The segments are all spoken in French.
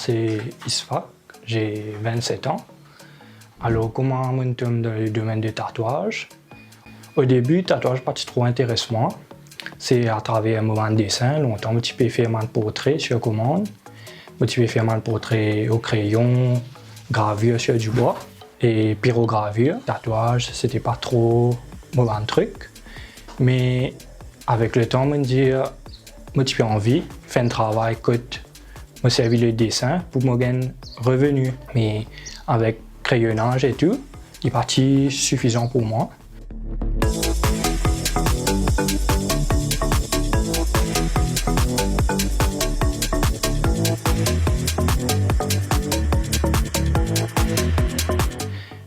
c'est Isfak, j'ai 27 ans. Alors, comment je tombe dans le domaine du tatouage? Au début, le tatouage pas trop intéressant. C'est à travers un moment de dessin. Longtemps, je peux faire un portrait sur commande. Je peux faire un portrait au crayon, gravure sur du bois et pyrogravure. Tatouage, c'était pas trop mon truc. Mais avec le temps, je me dis, j'ai envie de faire un travail côté. Je me servis le dessin pour me gagner revenu. Mais avec crayonnage et tout, il est parti suffisant pour moi.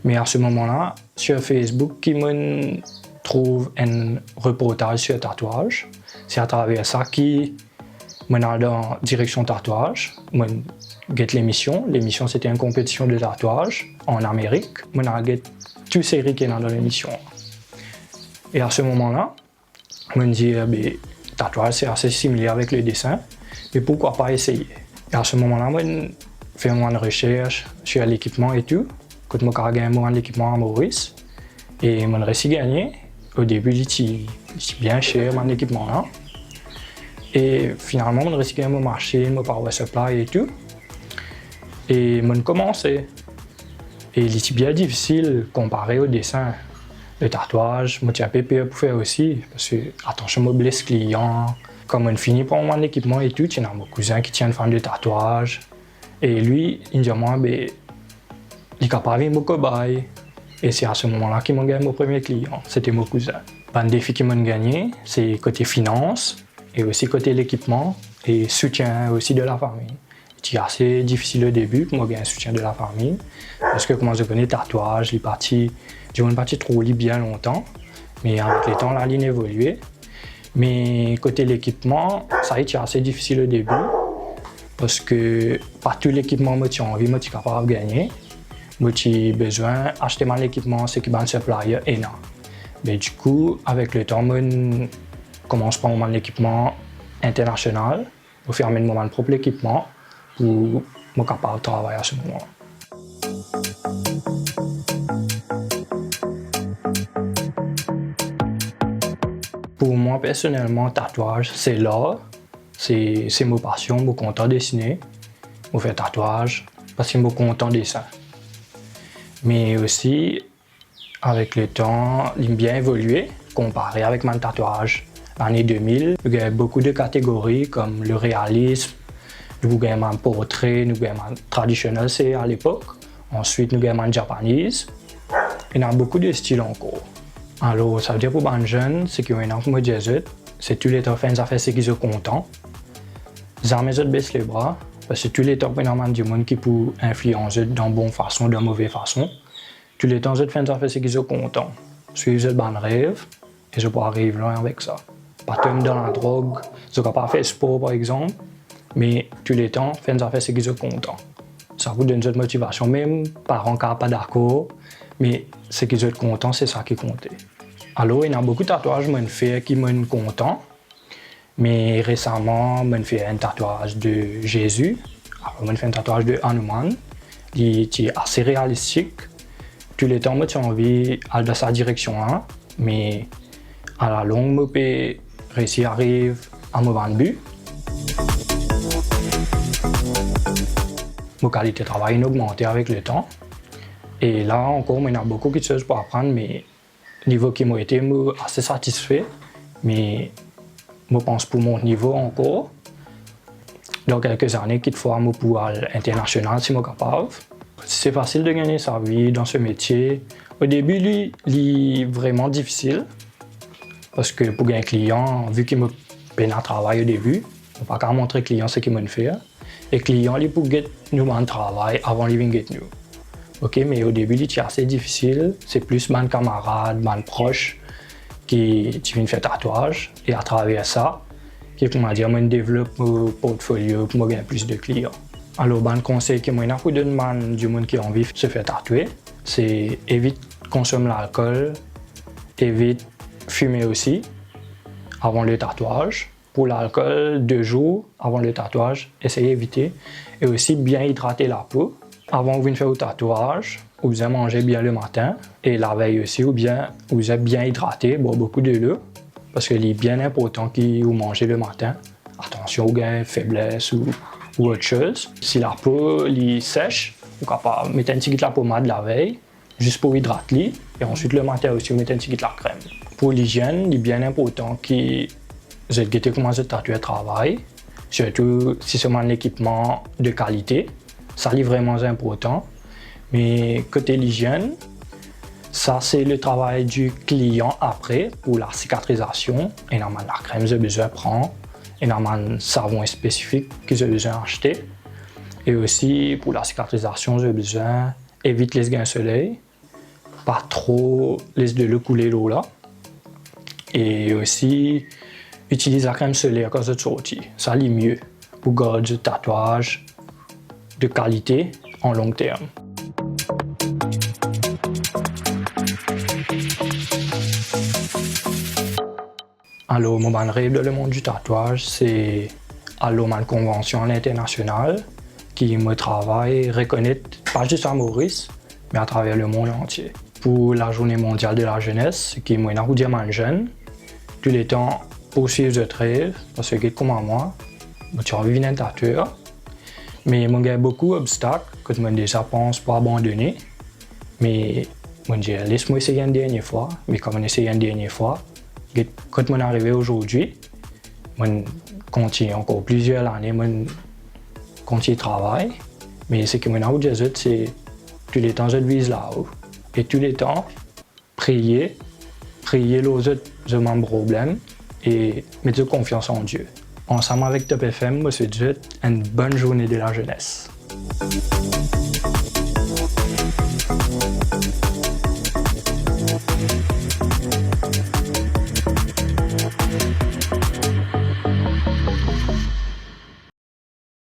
Mais à ce moment-là, sur Facebook, qui me trouve un reportage sur le tatouage. C'est à travers ça qui me dans la direction tatouage. Je get l'émission. L'émission, c'était une compétition de tatouage en Amérique. Je get toutes les séries qui sont dans l'émission. Et à ce moment-là, je me dis, le tatouage, c'est assez similaire avec le dessin, mais pourquoi pas essayer? Et à ce moment-là, je fais une recherche sur l'équipement et tout. Quand je gagne un l'équipement à Maurice, et je me suis gagné. Au début, c'était bien cher, mon équipement là. Et finalement, je me suis gagné mon marché, mon power supply et tout. Et je commençais. Et il était bien difficile comparé au dessin. Le tatouage, je suis un peu peur pour faire aussi. Parce que, attention, je blesse client. Quand on finit par mon équipement et tout, il y a mon cousin qui tient une fan de tatouage. Et lui, il me dit, moi, il est capable de mon cobaye. Et c'est à ce moment-là qu'il m'a gagné mon premier client. C'était mon cousin. Le défi qu'il m'a gagné, c'est côté finance et aussi côté l'équipement et soutien aussi de la famille. C'était assez difficile au début pour moi gagner le soutien de la famille parce que comment je connais le tatouage, je suis parti trop bien longtemps, mais avec le temps, la ligne évoluait. Mais côté l'équipement, ça a été assez difficile au début parce que pas tout l'équipement que j'ai envie, je suis capable de gagner. J'ai besoin d'acheter mon équipement, c'est qui est un supplier énorme. Mais du coup, avec le temps, je commence par mon équipement international, pour faire mon propre équipement, pour être capable de travailler à ce moment-là. Pour moi, personnellement, le tatouage, c'est l'art. C'est ma passion, je suis content de dessiner. Je fais tatouage parce que je suis content de dessin. Mais aussi, avec le temps, il a bien évolué comparé avec mon tatouage. L'année 2000, il y a beaucoup de catégories comme le réalisme, nous avons un portrait, nous avons un traditionnel, c'est à l'époque. Ensuite, nous avons un japonais. Il y a beaucoup de styles encore. Alors, ça veut dire pour les jeunes, c'est qu'il y a un peu de c'est tous les temps faire des ce qu'ils sont contents. Jamais ils baissent les bras. Parce que tous les temps, il y a du monde qui peut influencer d'une bonne façon, d'une mauvaise façon. Tous les temps, je fais des ce qu'ils sont contents. Suivre le bon rêve et je peux arriver loin avec ça. Pas tomber dans la drogue, je ne peux pas faire sport par exemple, mais tous les temps, faire des ce qu'ils sont contents. Ça vous donne une motivation, même parents qui ne sont pas d'accord, mais ce qu'ils sont contents, c'est ça qui compte. Alors, il y a beaucoup de tatouages que je fais qui sont contents. Mais récemment, je fait un tatouage de Jésus. Je fait un tatouage de Hanuman. Il est assez réalistique. Tous les temps, j'ai envie d'aller dans sa direction, mais à la longue, je peux réussir à arriver à mon but. Ma qualité de travail a augmenté avec le temps. Et là encore, il y a beaucoup de choses pour apprendre, mais le niveau qui m'a été assez satisfait. Mais je pense pour mon niveau encore, dans quelques années, qu'il faut un pouvoir international si je suis capable. C'est facile de gagner sa vie dans ce métier. Au début, il est vraiment difficile. Parce que pour gagner un client, vu qu'il me peine à travailler au début, je ne peux pas montrer au client ce qu'il me fait. Et le client, il peut gagner nous un travail avant de gagner nous. Okay, mais au début, c'est assez difficile. C'est plus mes camarades, mes proches qui viennent faire tatouage. Et à travers ça, je développe mon portfolio pour gagner plus de clients. Alors, le conseil que je donne à du monde qui a envie de se faire tatouer, c'est évite de consommer l'alcool, évite de fumer aussi avant le tatouage. Pour l'alcool, 2 jours avant le tatouage, essayez d'éviter. Et aussi bien hydrater la peau. Avant que vous ne fassiez le tatouage, vous devez manger bien le matin. Et la veille aussi, vous êtes bien hydraté, boire beaucoup de l'eau. Parce qu'il est bien important que vous mangez le matin. Attention aux gains, faiblesse ou autre chose. Si la peau est sèche, vous pouvez pas mettre un petit peu de la pommade la veille, juste pour hydrater. Et ensuite, le matin aussi, vous mettez un petit peu de la crème. Pour l'hygiène, il est bien important que vous êtes guetté comment vous tatouez le travail. Surtout si c'est un équipement de qualité. Ça est vraiment important. Mais côté l'hygiène, ça c'est le travail du client après pour la cicatrisation. Énormément la crème, vous avez besoin de prendre. Énormément de savon spécifique que vous avez besoin d'acheter. Et aussi pour la cicatrisation, vous avez besoin d'éviter les gains de soleil. Pas trop laisser de l'eau couler l'eau là. Et aussi utiliser la crème solaire quand vous êtes sorti. Ça est mieux pour garder du tatouage de qualité en long terme. Alors, mon rêve dans le monde du tatouage, c'est alors ma convention internationale qui me travaille reconnaître pas juste à Maurice, mais à travers le monde entier. Pour la journée mondiale de la jeunesse, qui est moi un jeune, tous les temps poursuivre ce rêve, parce que comme moi, tu as envie d'un tatoueur, mais il y a beaucoup d'obstacles que je déjà pense pas abandonner. Mais je dis, laisse-moi essayer une dernière fois, mais comme on essaye une dernière fois, quand je suis arrivé aujourd'hui, je continue encore plusieurs années, je continue de travailler, mais ce que je dis, c'est tous les temps je vise là-haut. Et tous les temps, prier les autres de mon problème et mettre confiance en Dieu. Ensemble avec Top FM, je vous souhaite une bonne journée de la jeunesse.